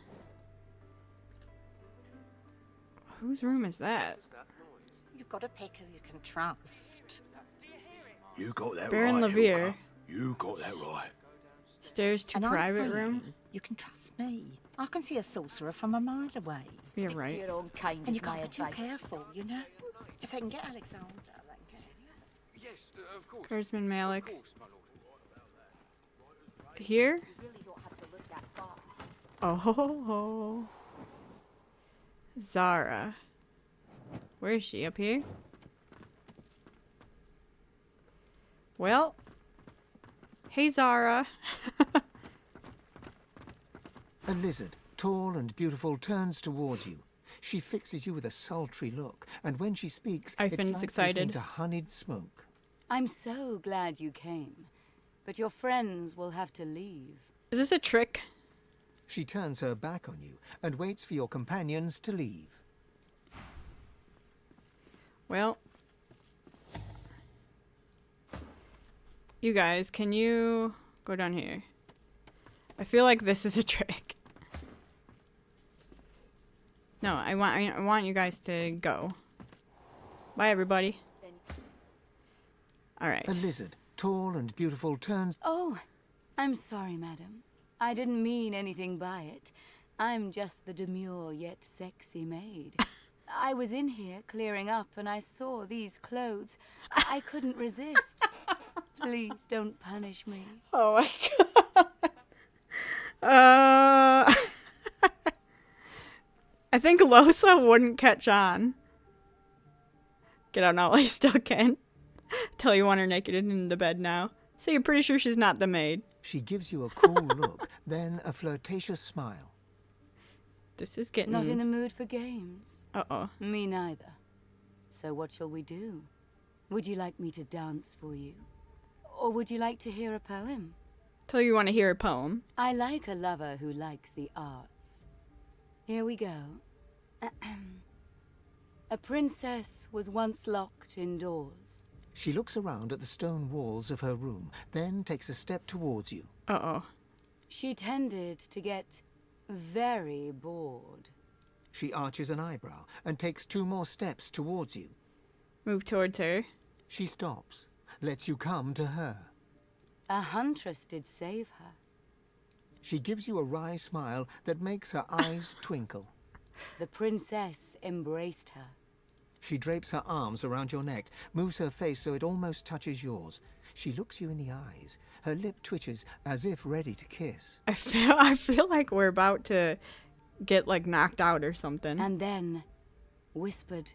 Whose room is that? You've got to pick who you can trust. You got that Baron right, Levere. Hilda. You got that right. Stairs to And I'm private saying, room. You can trust me. I can see a sorcerer from a mile away. You're right. Your own kind And is you my can't be too advice. careful, you know? If they can get Alexander, Yes, of course. Guardsman Malik. Here? Oh ho ho ho. Zara. Where is she? Up here? Well. Hey Zara. A lizard, tall and beautiful, turns toward you. She fixes you with a sultry look, and when she speaks, it's Ivan's like excited. listening to honeyed smoke. I'm so glad you came, but your friends will have to leave. Is this a trick? She turns her back on you and waits for your companions to leave. Well. You guys, can you go down here? I feel like this is a trick. No, I want you guys to go. Bye, everybody. All right. A lizard, tall and beautiful, turns... Oh, I'm sorry, madam. I didn't mean anything by it. I'm just the demure yet sexy maid. I was in here clearing up and I saw these clothes. I couldn't resist. Please don't punish me. Oh my god. I think Losa wouldn't catch on. Get out now while you still can. Tell you want her naked in the bed now. So you're pretty sure she's not the maid. She gives you a cool look, then a flirtatious smile. This is getting... Not in the mood for games. Uh-oh. Me neither. So what shall we do? Would you like me to dance for you? Or would you like to hear a poem? Tell you want to hear a poem. I like a lover who likes the arts. Here we go. A princess was once locked indoors. She looks around at the stone walls of her room, then takes a step towards you. Uh-oh. She tended to get very bored. She arches an eyebrow and takes 2 more steps towards you. Move towards her. She stops, lets you come to her. A huntress did save her. She gives you a wry smile that makes her eyes twinkle. The princess embraced her. She drapes her arms around your neck, moves her face so it almost touches yours. She looks you in the eyes. Her lip twitches as if ready to kiss. I feel like we're about to get like knocked out or something. And then whispered.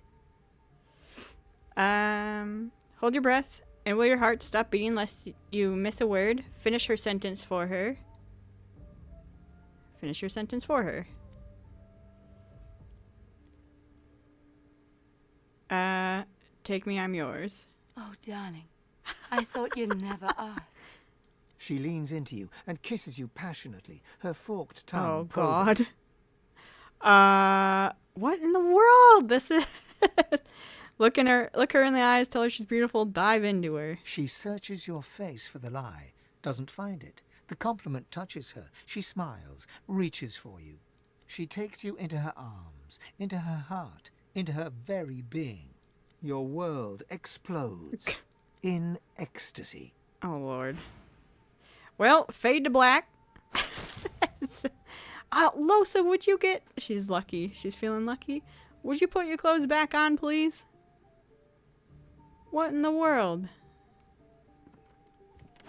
Hold your breath and will your heart stop beating lest you miss a word? Finish her sentence for her. Finish your sentence for her. Take me, I'm yours. Oh, darling. I thought you'd never ask. She leans into you and kisses you passionately, her forked tongue. Oh, God. What in the world? This is... Look her in the eyes, tell her she's beautiful, dive into her. She searches your face for the lie, doesn't find it. The compliment touches her. She smiles, reaches for you. She takes you into her arms, into her heart, into her very being. Your world explodes in ecstasy. Oh, Lord. Well, fade to black. Losa, would you get... She's lucky. She's feeling lucky. Would you put your clothes back on, please? What in the world?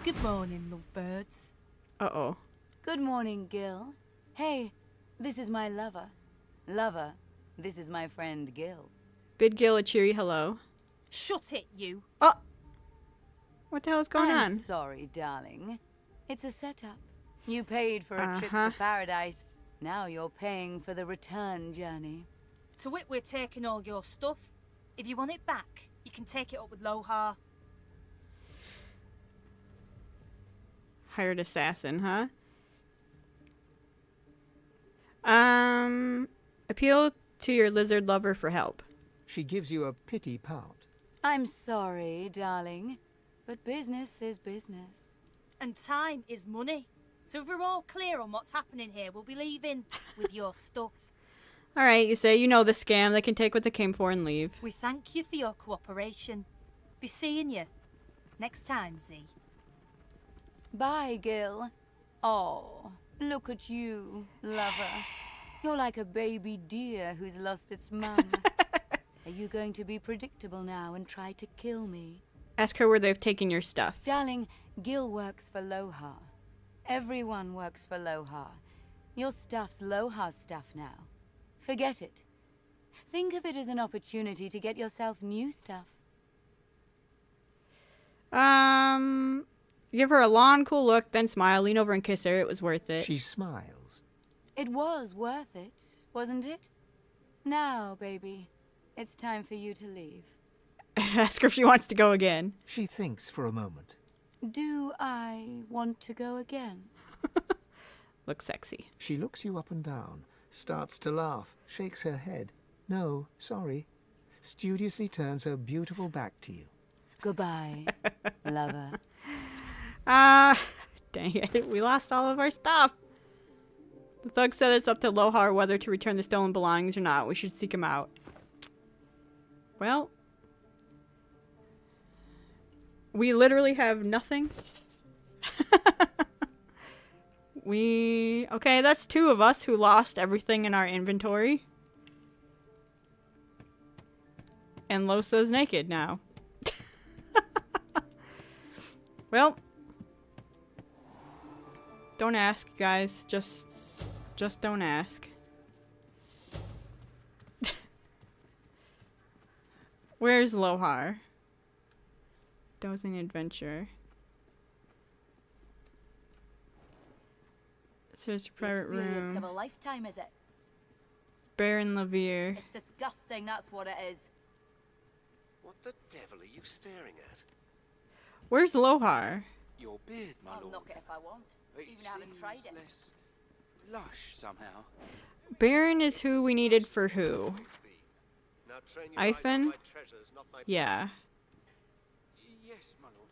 Good morning, lovebirds. Uh-oh. Good morning, Gil. Hey, this is my lover. Lover, this is my friend Gil. Bid Gil a cheery hello. Shut it, you. Oh! What the hell is going I'm on? sorry, darling. It's a setup. You paid for a trip to paradise. Now you're paying for the return journey. To wit, we're taking all your stuff. If you want it back, you can take it up with Lohar. Hired assassin, huh? Appeal to your lizard lover for help. She gives you a pity pout. I'm sorry, darling, but business is business. And time is money. So if we're all clear on what's happening here, we'll be leaving with your stuff. Alright, you say you know the scam. They can take what they came for and leave. We thank you for your cooperation. Be seeing you next time, Z. Bye, Gil. Oh, look at you, lover. You're like a baby deer who's lost its mum. Are you going to be predictable now and try to kill me? Ask her where they've taken your stuff. Darling, Gil works for Lohar. Everyone works for Lohar. Your stuff's Lohar's stuff now. Forget it. Think of it as an opportunity to get yourself new stuff. Give her a long, cool look, then smile, lean over and kiss her. It was worth it. She smiles. It was worth it, wasn't it? Now, baby, it's time for you to leave. Ask her if she wants to go again. She thinks for a moment. Do I want to go again? Look sexy. She looks you up and down, starts to laugh, shakes her head. No, sorry. Studiously turns her beautiful back to you. Goodbye, lover. Dang it. We lost all of our stuff. The thug said it's up to Lohar whether to return the stolen belongings or not. We should seek him out. Well, we literally have nothing. Okay, that's 2 of us who lost everything in our inventory. And Losa's naked now. Well, don't ask, guys. Just don't ask. Where's Lohar? Dozing adventure. Search a private Experience room. of a lifetime, is it? Baron Levere. It's disgusting, that's what it is. What the devil are you staring at? Where's Lohar? Your beard, my I'll lord. knock it if I want, even having tried it. Less lush somehow. Baron is who we needed for who? Now train your eyes on Ifen? my treasures, not my Yeah. Yes, my lord.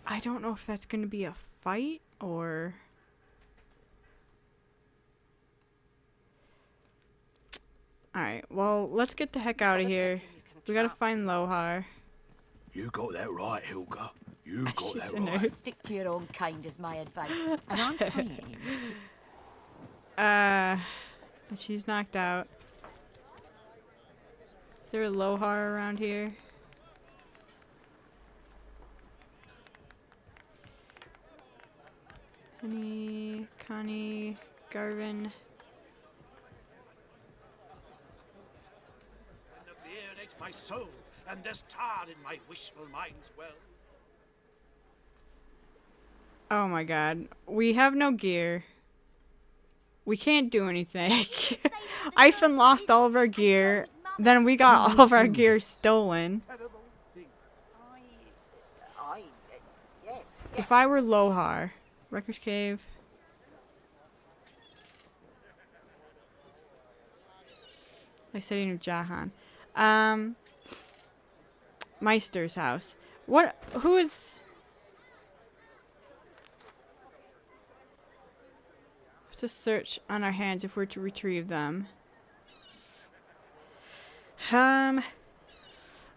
I don't know if that's going to be a fight or... Alright, well, let's get the heck out of here. We gotta find Lohar. You got that right, Hilga. You got She's that a right. nerd. Stick to your own kind is my advice. And I'm saying, She's knocked out. Is there a Lohar around here? Honey, Connie, Garvin. The beer aches my soul, and there's tar in my wishful mind's well. Oh my god. We have no gear. We can't do anything. Ifen lost all of our gear. Then we got all of our gear stolen. yes. If I were Lohar. Wrecker's Cave. Like City of Jahan. Meister's house. What? Who is... Let's just search on our hands if we're to retrieve them.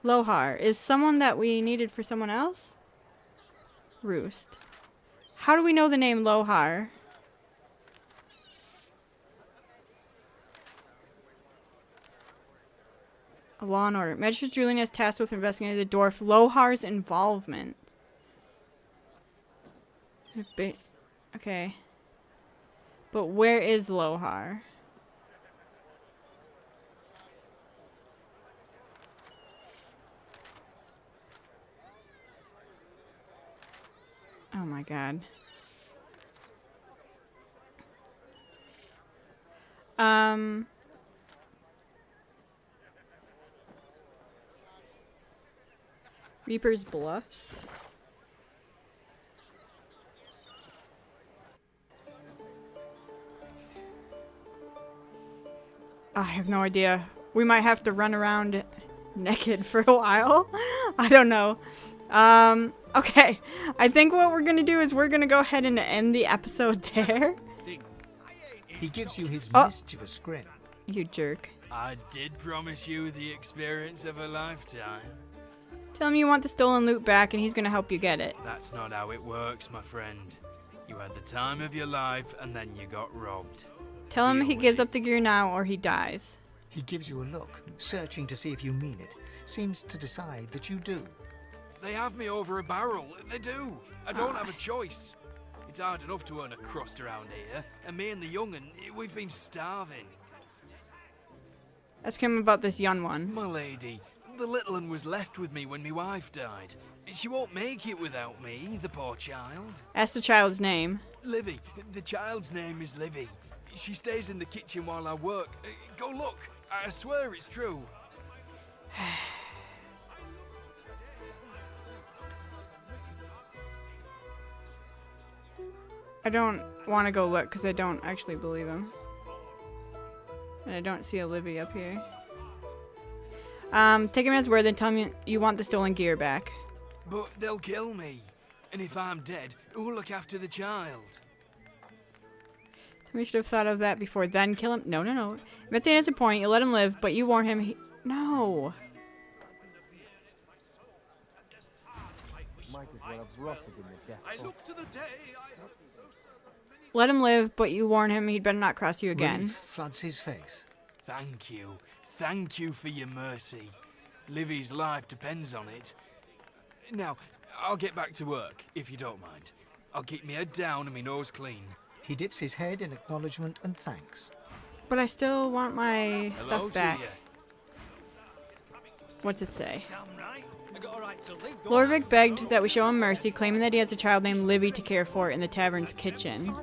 Lohar. Is someone that we needed for someone else? Roost. How do we know the name Lohar? A law and order. Magistrate Julian is tasked with investigating the dwarf Lohar's involvement. Okay. But where is Lohar? Oh my god. Reaper's Bluffs. I have no idea. We might have to run around naked for a while. I don't know. Okay. I think what we're gonna do is we're gonna go ahead and end the episode there. He gives you his Oh. mischievous grin. You jerk. I did promise you the experience of a lifetime. Tell him you want the stolen loot back and he's gonna help you get it. That's not how it works, my friend. You had the time of your life and then you got robbed. Tell him he gives up the gear now or he dies. He gives you a look, searching to see if you mean it. Seems to decide that you do. They have me over a barrel. They do. I don't have a choice. It's hard enough to earn a crust around here, and me and the young'un, we've been starving. Ask him about this young one. My lady, the little one was left with me when my wife died. She won't make it without me, the poor child. Ask the child's name. Livy. The child's name is Livy. She stays in the kitchen while I work. Go look. I swear it's true. I don't want to go look because I don't actually believe him. And I don't see Olivia up here. Take him at his word, then tell him you want the stolen gear back. But they'll kill me. And if I'm dead, who'll look after the child? We should have thought of that before then kill him. No, no, no. If has a point, you let him live, but you warn him No. Might as well have rotted in the death. I look to the day Let him live, but you warn him he'd better not cross you again. Relief floods his face. Thank you. Thank you for your mercy. Livy's life depends on it. Now, I'll get back to work, if you don't mind. I'll keep my head down and my nose clean. He dips his head in acknowledgement and thanks. But I still want my Hello stuff back. to you. What's it say? Lorvik begged that we show him mercy, claiming that he has a child named Livy to care for in the tavern's kitchen.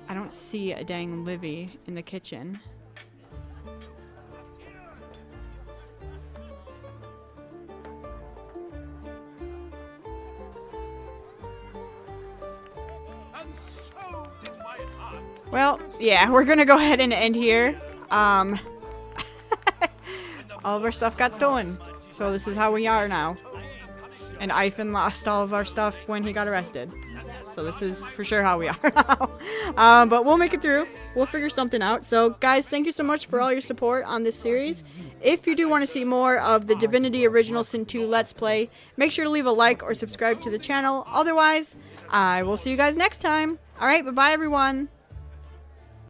I don't see a dang Livy in the kitchen. Well, yeah, we're gonna go ahead and end here. All of our stuff got stolen, so this is how we are now. And Ivan lost all of our stuff when he got arrested. So this is for sure how we are now. But we'll make it through. We'll figure something out. So guys, thank you so much for all your support on this series. If you do want to see more of the Divinity Original Sin 2 Let's Play, make sure to leave a like or subscribe to the channel. Otherwise, I will see you guys next time. Alright, bye-bye everyone.